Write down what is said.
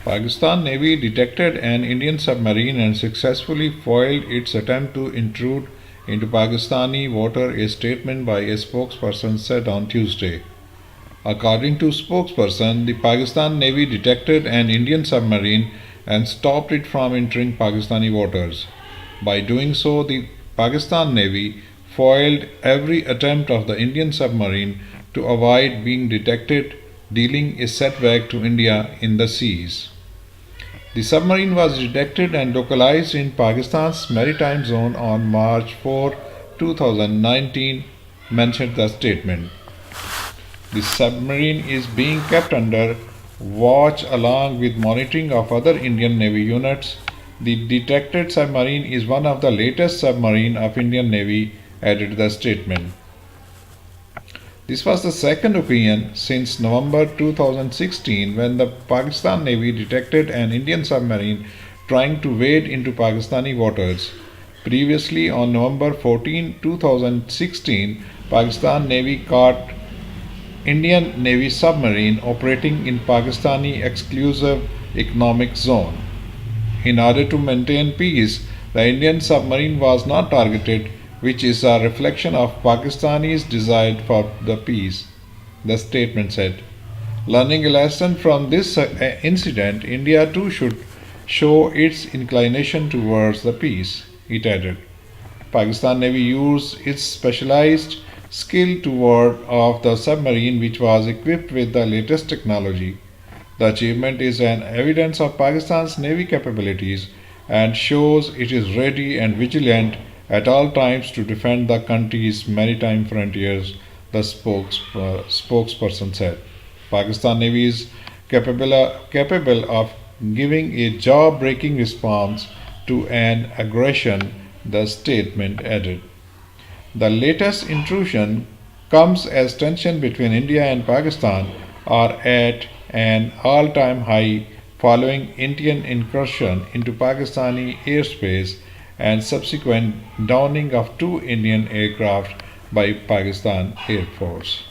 Pakistan Navy detected an Indian submarine and successfully foiled its attempt to intrude into Pakistani water, a statement by a spokesperson said on Tuesday. According to spokesperson, the Pakistan Navy detected an Indian submarine and stopped it from entering Pakistani waters. By doing so, the Pakistan Navy foiled every attempt of the Indian submarine to avoid being detected, dealing a setback to India in the seas. The submarine was detected and localized in Pakistan's maritime zone on March 4, 2019, mentioned the statement. The submarine is being kept under watch along with monitoring of other Indian Navy units. The detected submarine is one of the latest submarine of Indian Navy, added the statement. This was the second occasion since November 2016 when the Pakistan Navy detected an Indian submarine trying to wade into Pakistani waters. Previously, on November 14, 2016, Pakistan Navy caught Indian Navy submarine operating in Pakistani exclusive economic zone. In order to maintain peace, the Indian submarine was not targeted, which is a reflection of Pakistanis' desire for the peace, the statement said. Learning a lesson from this incident, India too should show its inclination towards the peace, it added. Pakistan Navy used its specialized skill toward of the submarine, which was equipped with the latest technology. The achievement is an evidence of Pakistan's Navy capabilities and shows it is ready and vigilant at all times to defend the country's maritime frontiers, the spokesperson said. Pakistan Navy is capable of giving a jaw-breaking response to an aggression, the statement added. The latest intrusion comes as tension between India and Pakistan are at an all-time high following Indian incursion into Pakistani airspace and subsequent downing of two Indian aircraft by Pakistan Air Force.